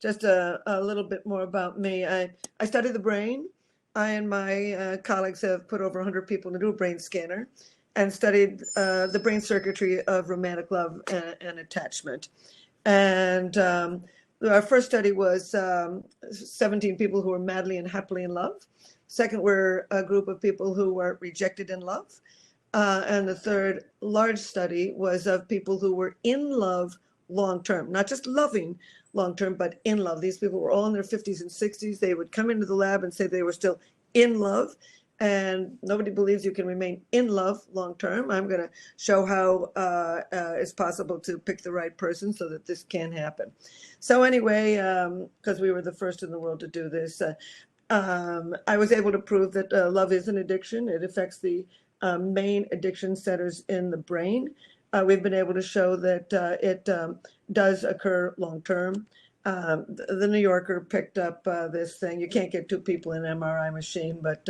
just a little bit more about me. I study the brain. I and my colleagues have put over 100 people into a brain scanner and studied the brain circuitry of romantic love and attachment. And our first study was 17 people who were madly and happily in love. Second were a group of people who were rejected in love. And the third large study was of people who were in love long-term, not just loving long-term, but in love. These people were all in their 50s and 60s. They would come into the lab and say they were still in love. And nobody believes you can remain in love long-term. I'm going to show how it's possible to pick the right person so that this can happen. So anyway, because we were the first in the world to do this, I was able to prove that love is an addiction. It affects the main addiction centers in the brain. We've been able to show that it does occur long-term. The New Yorker picked up this thing. You can't get two people in an MRI machine, but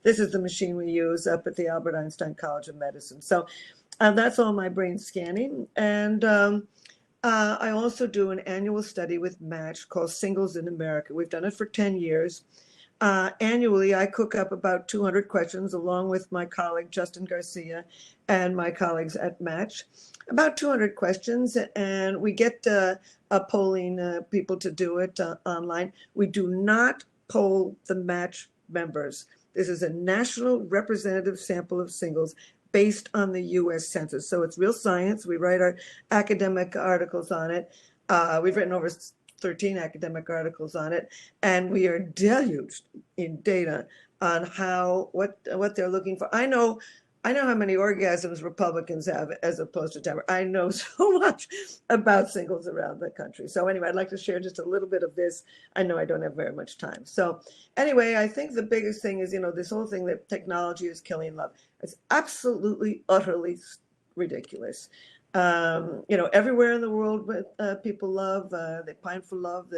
this is the machine we use up at the Albert Einstein College of Medicine. So that's all my brain scanning. And I also do an annual study with Match called Singles in America. We've done it for 10 years. Annually, I cook up about 200 questions along with my colleague, Justin Garcia, and my colleagues at Match. About 200 questions, and we get polling people to do it online. We do not poll the Match members. This is a national representative sample of singles based on the U.S. Census. So it's real science. We write our academic articles on it. We've written over 13 academic articles on it, and we are deluged in data on what they're looking for. I know how many orgasms Republicans have as opposed to Democrats. I know so much about singles around the country. So anyway, I'd like to share just a little bit of this. I know I don't have very much time. So anyway, I think the biggest thing is, this whole thing that technology is killing love. It's absolutely, utterly ridiculous. Everywhere in the world, people love, they pine for love,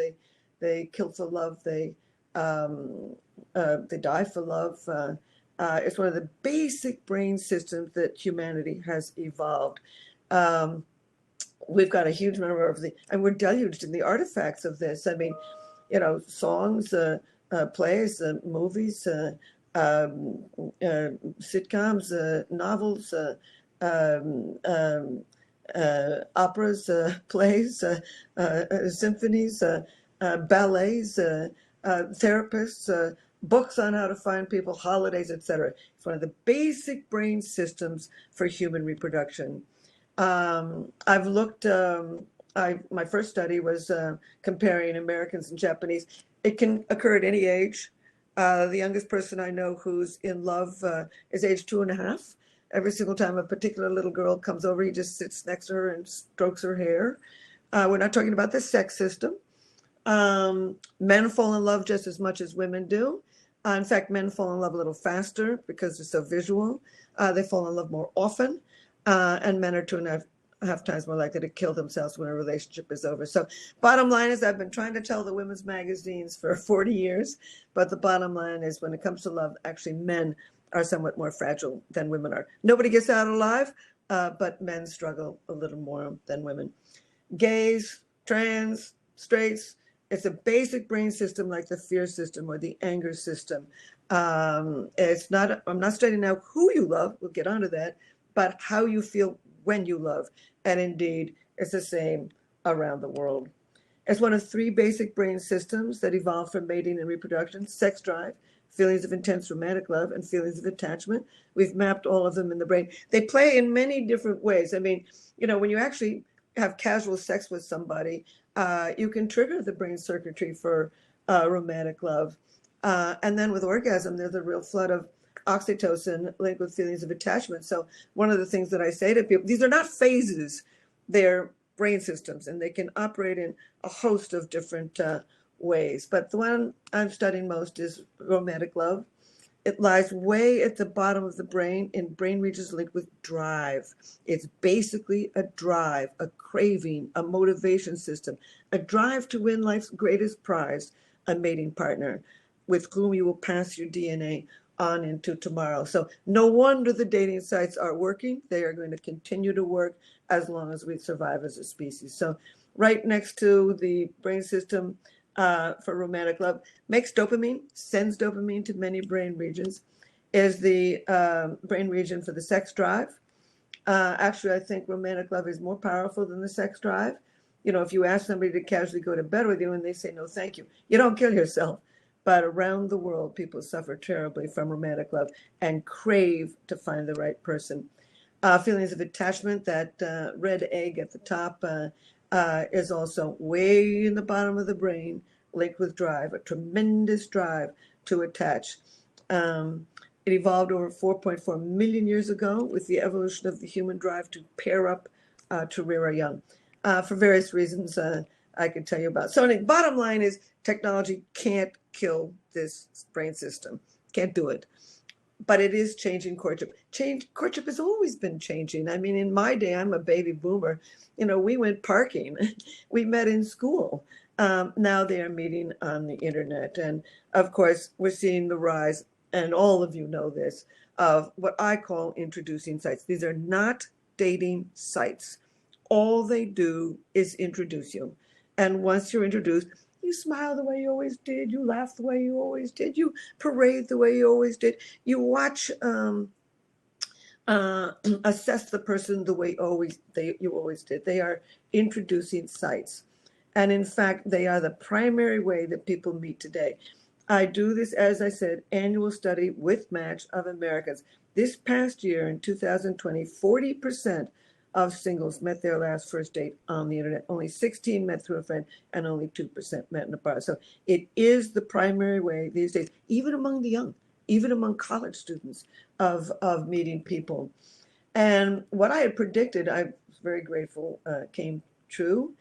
they kill for love, they die for love. It's one of the basic brain systems that humanity has evolved. We've got a huge number and we're deluged in the artifacts of this. I mean, songs, plays, movies, sitcoms, novels, operas, plays, symphonies, ballets, therapists, books on how to find people, holidays, etc. It's one of the basic brain systems for human reproduction. I've looked, my first study was comparing Americans and Japanese. It can occur at any age. The youngest person I know who's in love is age 2.5. Every single time a particular little girl comes over, he just sits next to her and strokes her hair. We're not talking about the sex system. Men fall in love just as much as women do. In fact, men fall in love a little faster because they're so visual. They fall in love more often. And men are 2.5 times more likely to kill themselves when a relationship is over. So bottom line is, I've been trying to tell the women's magazines for 40 years, but the bottom line is, when it comes to love, actually men are somewhat more fragile than women are. Nobody gets out alive, but men struggle a little more than women. Gays, trans, straights, it's a basic brain system like the fear system or the anger system. I'm not studying now who you love, we'll get onto that, but how you feel when you love. And indeed, it's the same around the world. It's one of 3 basic brain systems that evolved from mating and reproduction: sex drive, feelings of intense romantic love, and feelings of attachment. We've mapped all of them in the brain. They play in many different ways. I mean, when you actually have casual sex with somebody, you can trigger the brain circuitry for romantic love. And then with orgasm, there's a real flood of oxytocin linked with feelings of attachment. So one of the things that I say to people, these are not phases, they're brain systems, and they can operate in a host of different ways. But the one I'm studying most is romantic love. It lies way at the bottom of the brain in brain regions linked with drive. It's basically a drive, a craving, a motivation system, a drive to win life's greatest prize, a mating partner with whom you will pass your DNA on into tomorrow. So no wonder the dating sites are working. They are going to continue to work as long as we survive as a species. So right next to the brain system for romantic love, makes dopamine, sends dopamine to many brain regions, is the brain region for the sex drive. Actually, I think romantic love is more powerful than the sex drive. If you ask somebody to casually go to bed with you and they say no, thank you, you don't kill yourself. But around the world, people suffer terribly from romantic love and crave to find the right person. Feelings of attachment, that red egg at the top, is also way in the bottom of the brain, linked with drive, a tremendous drive to attach. It evolved over 4.4 million years ago with the evolution of the human drive to pair up to rear a young. For various reasons I could tell you about. So the bottom line is technology can't kill this brain system. Can't do it. But it is changing courtship. Courtship has always been changing. I mean, in my day, I'm a baby boomer. We went parking. We met in school. Now they are meeting on the internet. And of course, we're seeing the rise, and all of you know this, of what I call introducing sites. These are not dating sites. All they do is introduce you. And once you're introduced, you smile the way you always did. You laugh the way you always did. You parade the way you always did. You watch, assess the person the way you always did. They are introducing sites. And in fact, they are the primary way that people meet today. I do this, as I said, annual study with Match of Americans. This past year, in 2020, 40% of singles met their last first date on the internet. Only 16 met through a friend, and only 2% met in a bar. So it is the primary way these days, even among the young, even among college students, of meeting people. And what I had predicted, I was very grateful, came true,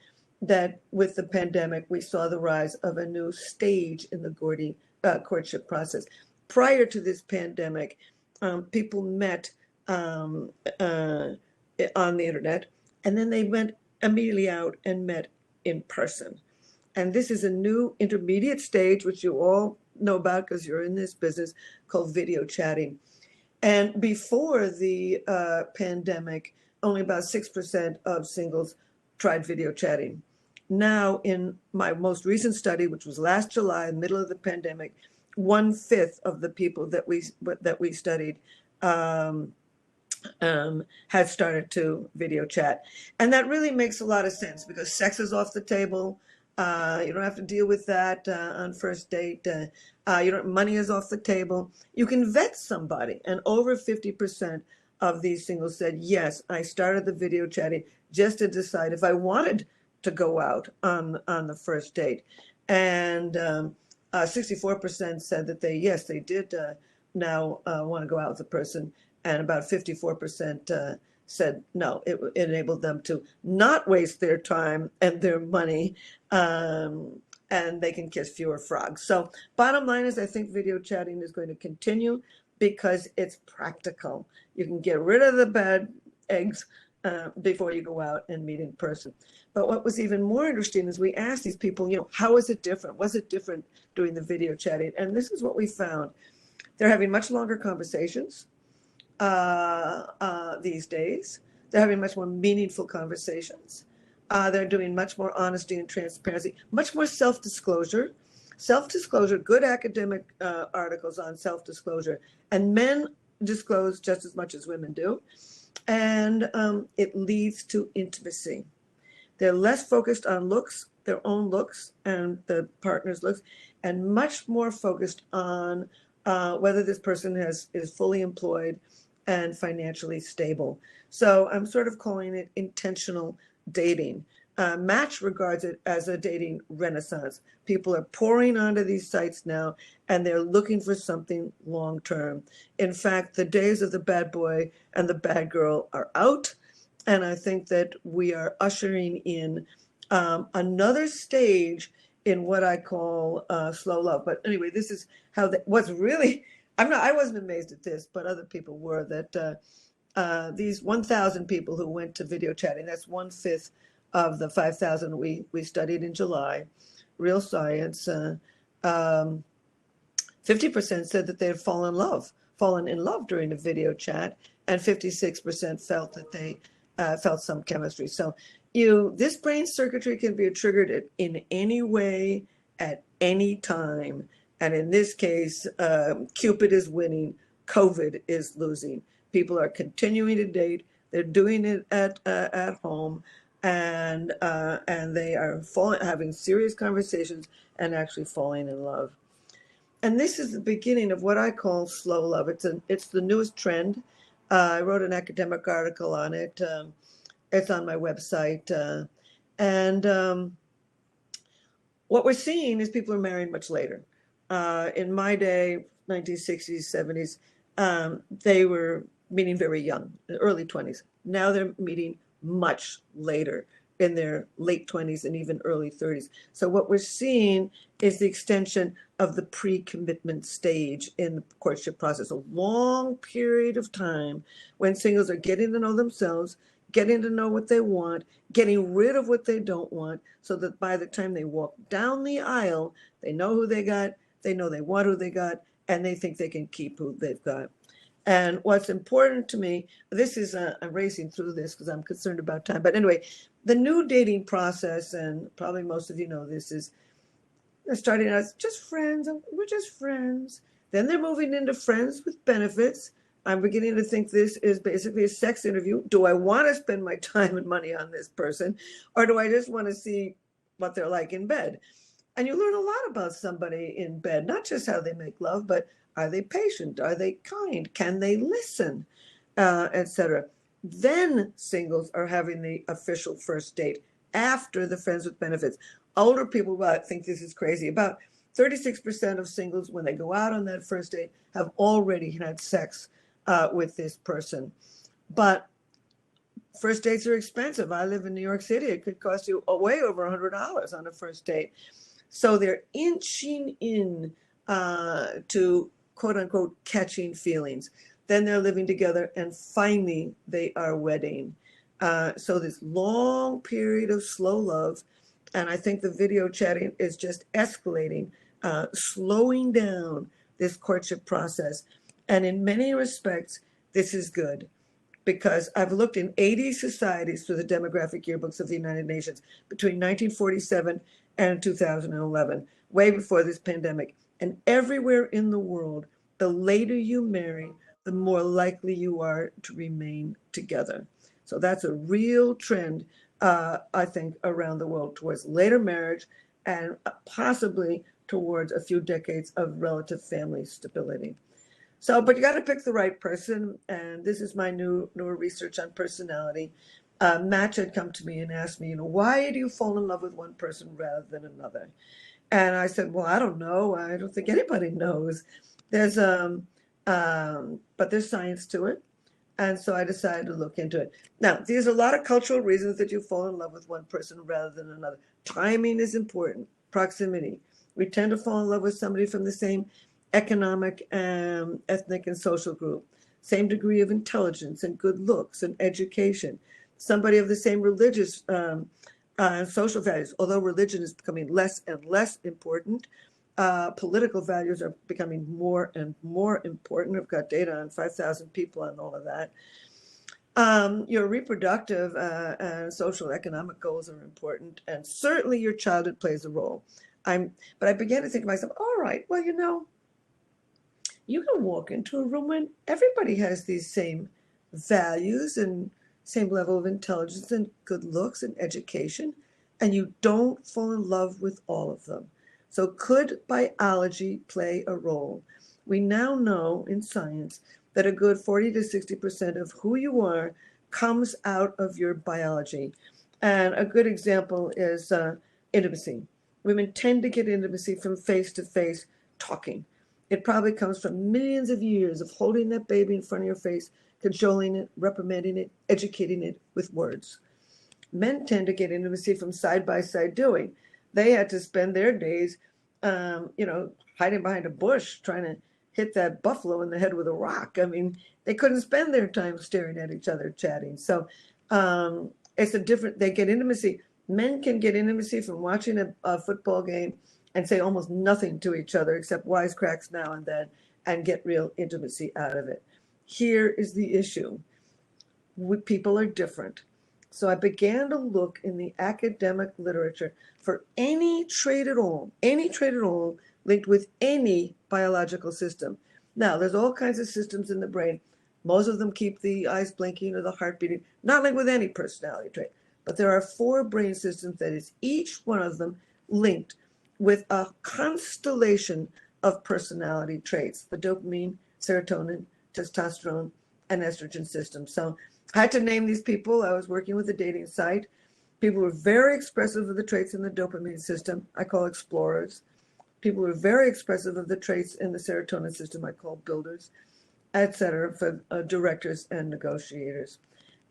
that with the pandemic, we saw the rise of a new stage in the courtship process. Prior to this pandemic, people met on the internet, and then they went immediately out and met in person. And this is a new intermediate stage, which you all know about because you're in this business, called video chatting. And before the pandemic, only about 6% of singles tried video chatting. Now, in my most recent study, which was last July, middle of the pandemic, 1/5 of the people that we studied had started to video chat. And that really makes a lot of sense because sex is off the table. You don't have to deal with that on first date. Money is off the table. You can vet somebody. And over 50% of these singles said, yes, I started the video chatting just to decide if I wanted to go out on the first date. And 64% said that they did now want to go out with a person. And about 54% said no, it enabled them to not waste their time and their money, and they can kiss fewer frogs. So bottom line is, I think video chatting is going to continue because it's practical. You can get rid of the bad eggs before you go out and meet in person. But what was even more interesting is we asked these people, how is it different? Was it different doing the video chatting? And this is what we found. They're having much longer conversations these days. They're having much more meaningful conversations. They're doing much more honesty and transparency, much more self-disclosure. Self-disclosure, good academic articles on self-disclosure. And men disclose just as much as women do. And it leads to intimacy. They're less focused on looks, their own looks and the partner's looks, and much more focused on whether this person is fully employed and financially stable. So I'm sort of calling it intentional dating. Match regards it as a dating renaissance. People are pouring onto these sites now, and they're looking for something long-term. In fact, the days of the bad boy and the bad girl are out, and I think that we are ushering in another stage in what I call slow love. But anyway, this is how what's really, I wasn't amazed at this, but other people were, that these 1,000 people who went to video chatting, that's 1/5 of the 5,000 we studied in July, real science, 50% said that they had fallen in love during the video chat, and 56% felt that they felt some chemistry. So this brain circuitry can be triggered in any way at any time. And in this case, Cupid is winning, COVID is losing. People are continuing to date. They're doing it at home, and they are having serious conversations and actually falling in love. And this is the beginning of what I call slow love. It's the newest trend. I wrote an academic article on it. It's on my website. And what we're seeing is people are marrying much later. In my day, 1960s, 70s, they were meeting very young, early 20s. Now they're meeting much later, in their late 20s and even early 30s. So what we're seeing is the extension of the pre-commitment stage in the courtship process, a long period of time when singles are getting to know themselves, getting to know what they want, getting rid of what they don't want, so that by the time they walk down the aisle, they know who they got, they know they want who they got, and they think they can keep who they've got. And what's important to me, this is, I'm racing through this because I'm concerned about time. But anyway, the new dating process, and probably most of you know this, is they're starting out as just friends. We're just friends. Then they're moving into friends with benefits. I'm beginning to think this is basically a sex interview. Do I want to spend my time and money on this person, or do I just want to see what they're like in bed? And you learn a lot about somebody in bed, not just how they make love, but are they patient? Are they kind? Can they listen? Etc. Then singles are having the official first date after the friends with benefits. Older people think this is crazy. About 36% of singles, when they go out on that first date, have already had sex with this person. But first dates are expensive. I live in New York City. It could cost you way over $100 on a first date. So they're inching in to quote unquote catching feelings. Then they're living together, and finally they are wedding. So this long period of slow love, and I think the video chatting is just escalating, slowing down this courtship process. And in many respects, this is good, because I've looked in 80 societies through the demographic yearbooks of the United Nations between 1947 and 2011, way before this pandemic. And everywhere in the world, the later you marry, the more likely you are to remain together. So that's a real trend, I think, around the world towards later marriage and possibly towards a few decades of relative family stability. So, but you got to pick the right person. And this is my newer research on personality. Match had come to me and asked me, why do you fall in love with one person rather than another? And I said, well, I don't know. I don't think anybody knows. There's but there's science to it. And so I decided to look into it. Now, there's a lot of cultural reasons that you fall in love with one person rather than another. Timing is important. Proximity. We tend to fall in love with somebody from the same economic, ethnic, and social group, same degree of intelligence and good looks and education, somebody of the same religious and social values. Although religion is becoming less and less important, political values are becoming more and more important. I've got data on 5,000 people on all of that. Your reproductive and social economic goals are important, and certainly your childhood plays a role. But I began to think to myself, all right, well, you can walk into a room when everybody has these same values and same level of intelligence and good looks and education, and you don't fall in love with all of them. So could biology play a role? We now know in science that a good 40 to 60% of who you are comes out of your biology. And a good example is intimacy. Women tend to get intimacy from face-to-face talking. It probably comes from millions of years of holding that baby in front of your face, cajoling it, reprimanding it, educating it with words. Men tend to get intimacy from side-by-side doing. They had to spend their days, hiding behind a bush, trying to hit that buffalo in the head with a rock. I mean, they couldn't spend their time staring at each other, chatting. So they get intimacy. Men can get intimacy from watching a football game and say almost nothing to each other except wisecracks now and then, and get real intimacy out of it. Here is the issue. People are different. So I began to look in the academic literature for any trait at all linked with any biological system. Now, there's all kinds of systems in the brain. Most of them keep the eyes blinking or the heart beating, not linked with any personality trait. But there are 4 brain systems that is each one of them linked with a constellation of personality traits: the dopamine, serotonin, testosterone, and estrogen system. So I had to name these people. I was working with a dating site. People were very expressive of the traits in the dopamine system. I call explorers. People were very expressive of the traits in the serotonin system. I call builders, etc., for directors and negotiators.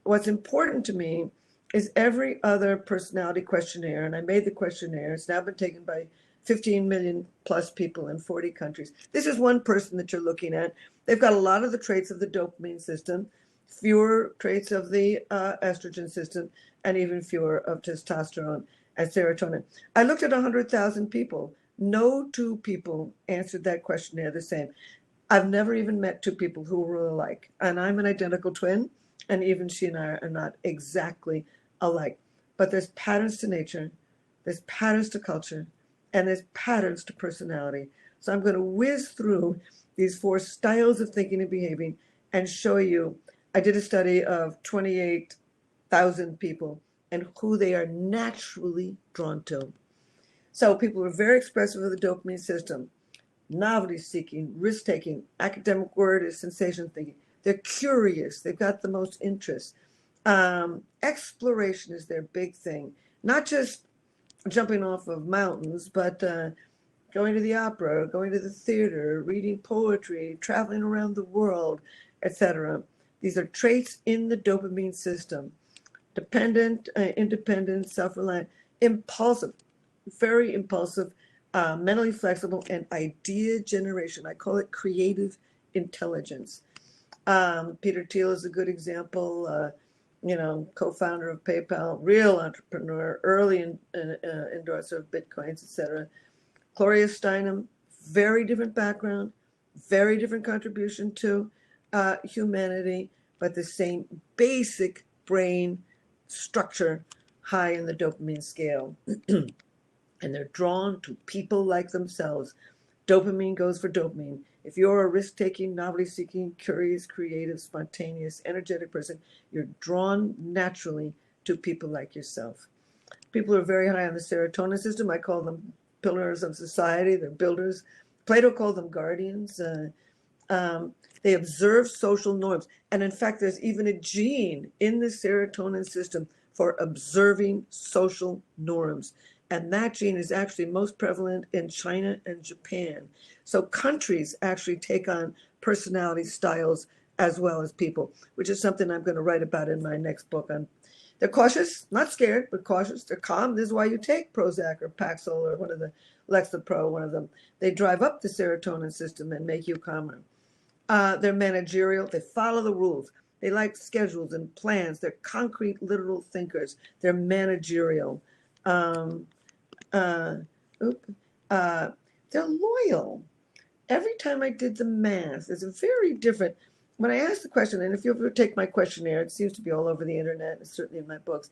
What's important to me is every other personality questionnaire, and I made the questionnaire. It's now been taken by 15 million plus people in 40 countries. This is one person that you're looking at. They've got a lot of the traits of the dopamine system, fewer traits of the estrogen system, and even fewer of testosterone and serotonin. I looked at 100,000 people. No 2 people answered that questionnaire the same. I've never even met 2 people who were alike. And I'm an identical twin, and even she and I are not exactly alike. But there's patterns to nature, there's patterns to culture, and there's patterns to personality. So I'm going to whiz through these 4 styles of thinking and behaving and show you. I did a study of 28,000 people and who they are naturally drawn to. So people were very expressive of the dopamine system. Novelty seeking, risk taking, academic word is sensation thinking. They're curious, they've got the most interest. Exploration is their big thing. Not just jumping off of mountains, but going to the opera, going to the theater, reading poetry, traveling around the world, etc. These are traits in the dopamine system. Dependent, independent, self-reliant, impulsive, very impulsive, mentally flexible, and idea generation. I call it creative intelligence. Peter Thiel is a good example, co-founder of PayPal, real entrepreneur, early endorser of Bitcoins, etc. Gloria Steinem, very different background, very different contribution to humanity, but the same basic brain structure, high in the dopamine scale. And they're drawn to people like themselves. Dopamine goes for dopamine. If you're a risk-taking, novelty-seeking, curious, creative, spontaneous, energetic person, you're drawn naturally to people like yourself. People who are very high on the serotonin system, I call them pillars of society. They're builders. Plato called them guardians. They observe social norms. And in fact, there's even a gene in the serotonin system for observing social norms. And that gene is actually most prevalent in China and Japan. So countries actually take on personality styles as well as people, which is something I'm going to write about in my next book. They're cautious, not scared, but cautious. They're calm. This is why you take Prozac or Paxil or one of the Lexapro, one of them. They drive up the serotonin system and make you calmer. They're managerial. They follow the rules. They like schedules and plans. They're concrete, literal thinkers. They're managerial. They're loyal. Every time I did the math, it's a very different. When I asked the question, and if you ever take my questionnaire, it seems to be all over the internet, and certainly in my books,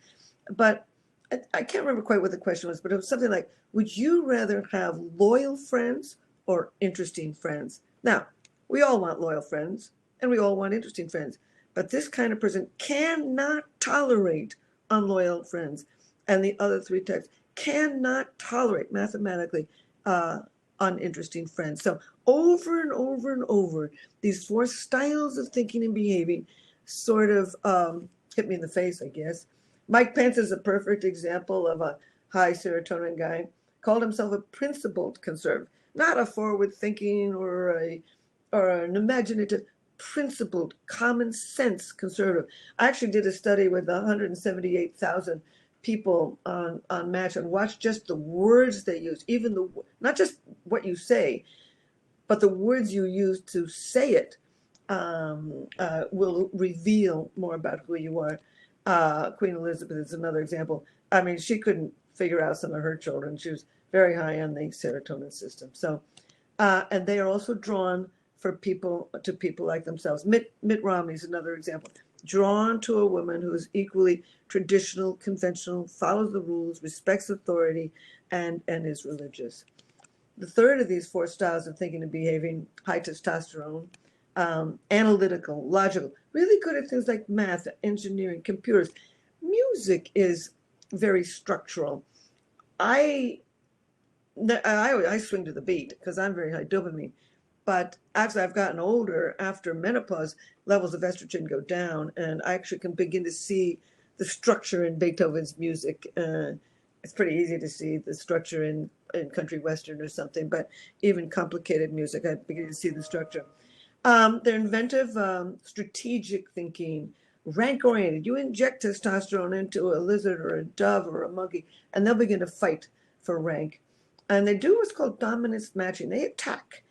but I can't remember quite what the question was, but it was something like, would you rather have loyal friends or interesting friends? Now, we all want loyal friends, and we all want interesting friends, but this kind of person cannot tolerate unloyal friends, and the other 3 types cannot tolerate mathematically uninteresting friends. So over and over and over, these 4 styles of thinking and behaving sort of hit me in the face, I guess. Mike Pence is a perfect example of a high serotonin guy, called himself a principled conservative, not a forward-thinking or an imaginative, principled, common sense conservative. I actually did a study with 178,000 people on Match and watch just the words they use, even not just what you say, but the words you use to say it will reveal more about who you are. Queen Elizabeth is another example. I mean, she couldn't figure out some of her children. She was very high on the serotonin system. So, and they are also drawn to people like themselves. Mitt Romney is another example. drawn to a woman who is equally traditional, conventional, follows the rules, respects authority, and is religious. The third of these four styles of thinking and behaving, high testosterone, analytical, logical, really good at things like math, engineering, computers. Music is very structural. I swing to the beat because I'm very high dopamine. But as I've gotten older, after menopause, levels of estrogen go down, and I actually can begin to see the structure in Beethoven's music. It's pretty easy to see the structure in country western or something, but even complicated music, I begin to see the structure. They're inventive, strategic thinking, rank oriented. You inject testosterone into a lizard or a dove or a monkey, and they'll begin to fight for rank. And they do what's called dominance matching. They attack.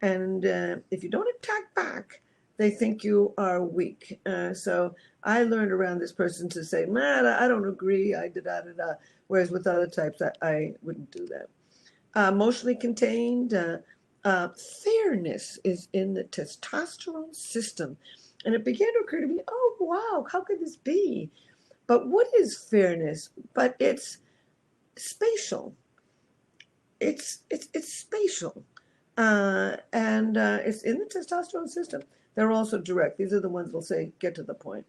And if you don't attack back, they think you are weak. So I learned around this person to say, man, I don't agree. I da-da-da-da. Whereas with other types, I wouldn't do that. Emotionally contained. Fairness is in the testosterone system. And it began to occur to me, oh, wow, how could this be? But what is fairness? But it's spatial. It's spatial. And it's in the testosterone system. They're also direct. These are the ones that'll say, get to the point.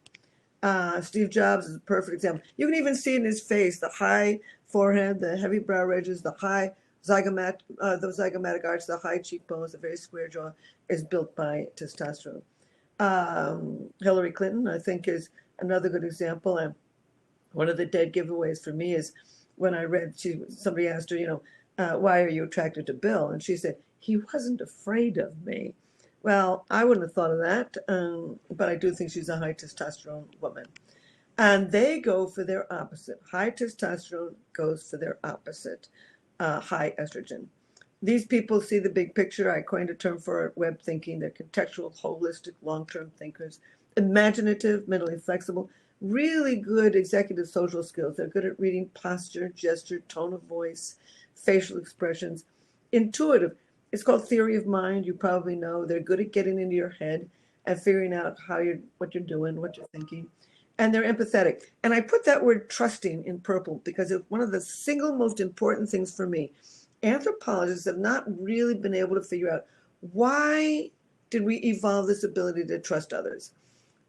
Steve Jobs is a perfect example. You can even see in his face the high forehead, the heavy brow ridges, the high zygomatic arch, the high cheekbones, the very square jaw is built by testosterone. Hillary Clinton, I think, is another good example. And one of the dead giveaways for me is when I read, somebody asked her, why are you attracted to Bill? And she said, he wasn't afraid of me. Well, I wouldn't have thought of that, but I do think she's a high testosterone woman. And they go for their opposite. High testosterone goes for their opposite, high estrogen. These people see the big picture. I coined a term for it, web thinking. They're contextual, holistic, long-term thinkers, imaginative, mentally flexible, really good executive social skills. They're good at reading posture, gesture, tone of voice, facial expressions, intuitive. It's called theory of mind. You probably know. They're good at getting into your head and figuring out what you're doing, what you're thinking. And they're empathetic. And I put that word trusting in purple because it's one of the single most important things for me. Anthropologists have not really been able to figure out why did we evolve this ability to trust others.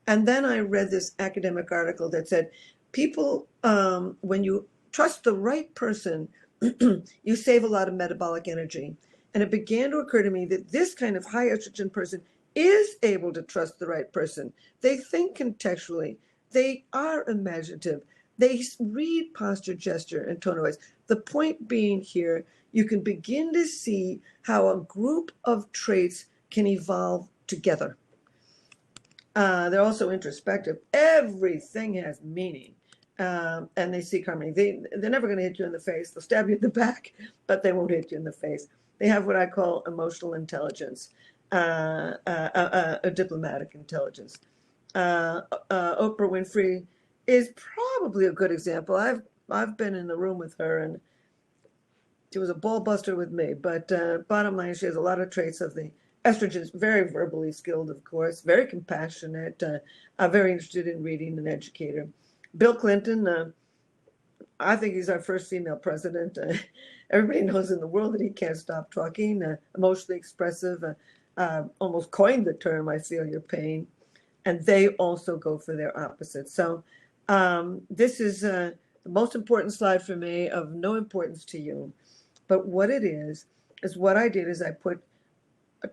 And then I read this academic article that said people, when you trust the right person, you save a lot of metabolic energy. And it began to occur to me that this kind of high estrogen person is able to trust the right person. They think contextually. They are imaginative. They read posture, gesture, and tone of voice. The point being here, you can begin to see how a group of traits can evolve together. They're also introspective. Everything has meaning. And they seek harmony. They're never going to hit you in the face. They'll stab you in the back, but they won't hit you in the face. They have what I call emotional intelligence, a diplomatic intelligence. Oprah Winfrey is probably a good example. I've been in the room with her, and she was a ball buster with me. But bottom line, she has a lot of traits of the estrogens. Very verbally skilled, of course. Very compassionate. Very interested in reading, an educator. Bill Clinton. I think he's our first female president. Everybody knows in the world that he can't stop talking. Emotionally expressive. Almost coined the term, I feel your pain. And they also go for their opposite. So this is the most important slide for me, of no importance to you. But what it is what I did is I put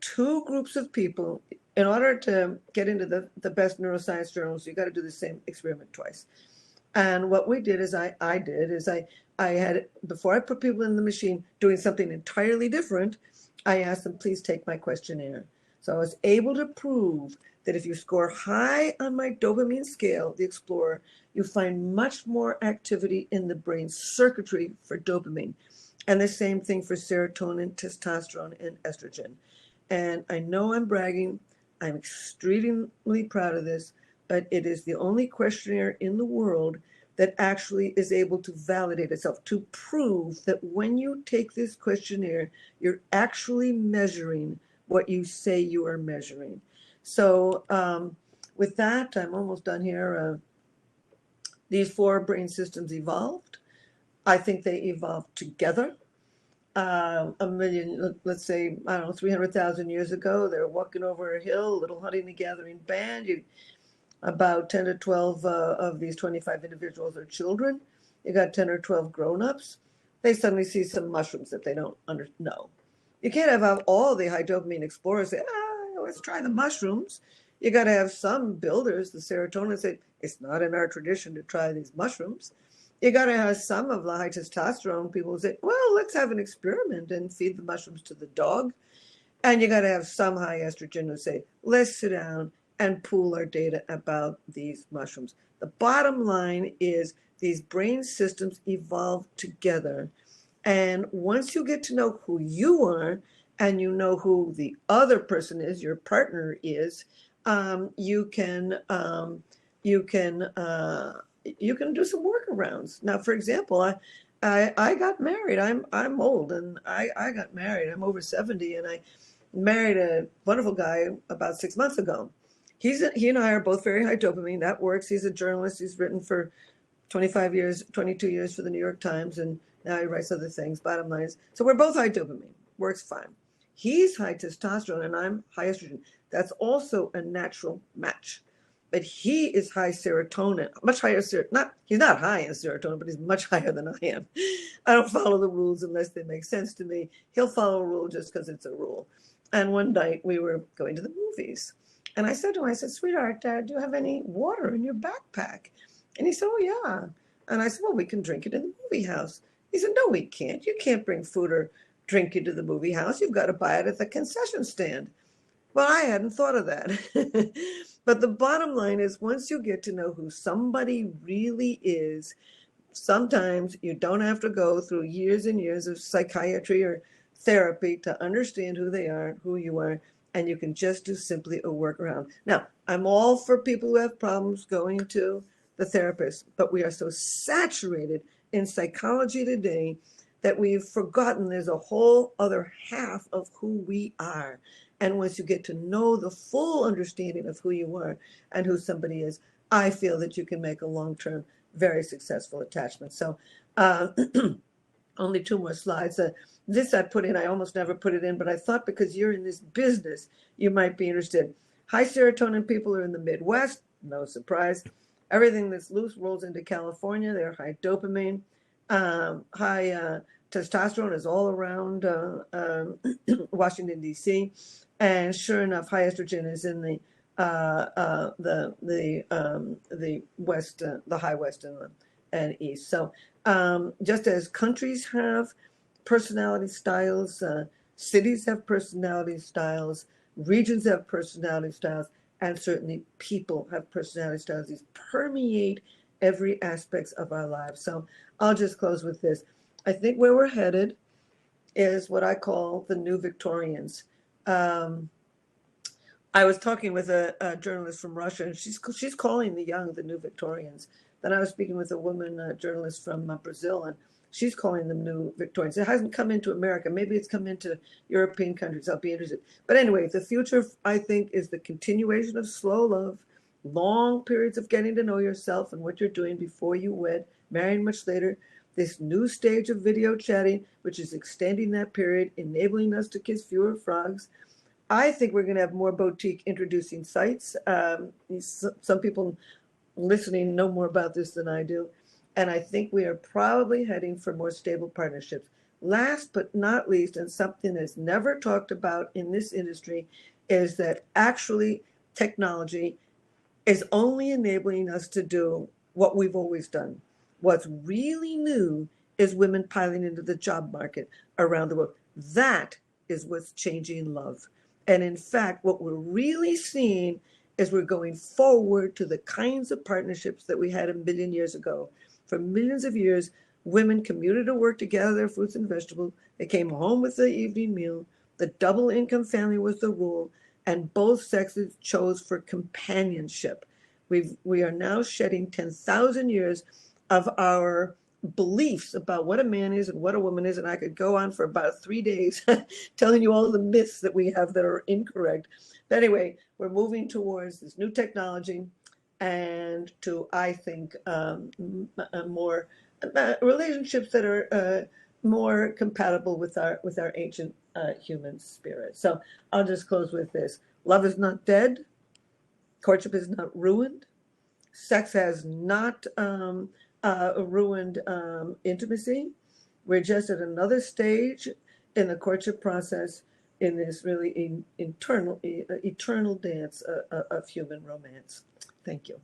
two groups of people. In order to get into the best neuroscience journals, you got to do the same experiment twice. And what we did is I had, before I put people in the machine doing something entirely different, I asked them, please take my questionnaire. So I was able to prove that if you score high on my dopamine scale, the Explorer, you find much more activity in the brain circuitry for dopamine. And the same thing for serotonin, testosterone, and estrogen. And I know I'm bragging. I'm extremely proud of this, but it is the only questionnaire in the world that actually is able to validate itself, to prove that when you take this questionnaire, you're actually measuring what you say you are measuring. So with that, I'm almost done here. These four brain systems evolved. I think they evolved together. A million, let's say, I don't know, 300,000 years ago, they're walking over a hill, a little hunting and gathering band. About 10 to 12 of these 25 individuals are children. You got 10 or 12 grown-ups. They suddenly see some mushrooms that they don't know. You can't have all the high dopamine explorers say, let's try the mushrooms. You got to have some builders, the serotonin, say, it's not in our tradition to try these mushrooms. You got to have some of the high testosterone people who say, well, let's have an experiment and feed the mushrooms to the dog. And you got to have some high estrogen who say, let's sit down and pool our data about these mushrooms. The bottom line is these brain systems evolve together. And once you get to know who you are and you know who the other person is, your partner is, you can do some workarounds. Now, for example, I got married. I'm old, and I got married. I'm over 70, and I married a wonderful guy about 6 months ago. He and I are both very high dopamine. That works. He's a journalist. He's written for 25 years, 22 years for the New York Times, and now he writes other things. Bottom line is, so we're both high dopamine. Works fine. He's high testosterone, and I'm high estrogen. That's also a natural match. But he is high serotonin, much higher. He's not high in serotonin, but he's much higher than I am. I don't follow the rules unless they make sense to me. He'll follow a rule just because it's a rule. And one night we were going to the movies. And I said to him, sweetheart, do you have any water in your backpack? And he said, oh, yeah. And I said, well, we can drink it in the movie house. He said, no, we can't. You can't bring food or drink into the movie house. You've got to buy it at the concession stand. Well, I hadn't thought of that. But the bottom line is, once you get to know who somebody really is, sometimes you don't have to go through years and years of psychiatry or therapy to understand who they are, who you are, and you can just do simply a workaround. Now, I'm all for people who have problems going to the therapist, but we are so saturated in psychology today that we've forgotten there's a whole other half of who we are. And once you get to know the full understanding of who you are and who somebody is, I feel that you can make a long-term, very successful attachment. So only 2 more slides. This I put in, I almost never put it in, but I thought because you're in this business, you might be interested. High serotonin people are in the Midwest, no surprise. Everything that's loose rolls into California. They're high dopamine. High testosterone is all around Washington, D.C. And sure enough, high estrogen is in the West, the high West and East. So just as countries have personality styles, cities have personality styles, regions have personality styles, and certainly people have personality styles. These permeate every aspect of our lives. So I'll just close with this. I think where we're headed is what I call the new Victorians. I was talking with a journalist from Russia, and she's calling the young the new Victorians. Then I was speaking with a woman, a journalist from Brazil, and she's calling them new Victorians. It hasn't come into America. Maybe it's come into European countries. I'll be interested. But anyway, the future, I think, is the continuation of slow love, long periods of getting to know yourself and what you're doing before you wed, marrying much later. This new stage of video chatting, which is extending that period, enabling us to kiss fewer frogs. I think we're going to have more boutique introducing sites. Some people listening know more about this than I do. And I think we are probably heading for more stable partnerships. Last but not least, and something that's never talked about in this industry, is that actually technology is only enabling us to do what we've always done. What's really new is women piling into the job market around the world. That is what's changing love. And in fact, what we're really seeing is we're going forward to the kinds of partnerships that we had a million years ago. For millions of years, women commuted to work to gather their fruits and vegetables. They came home with the evening meal. The double income family was the rule, and both sexes chose for companionship. We are now shedding 10,000 years of our beliefs about what a man is and what a woman is, and I could go on for about 3 days telling you all the myths that we have that are incorrect. But anyway, we're moving towards this new technology and to, I think, more relationships that are more compatible with our ancient human spirit. So I'll just close with this. Love is not dead. Courtship is not ruined. Sex has not ruined intimacy. We're just at another stage in the courtship process in this really eternal dance of human romance. Thank you.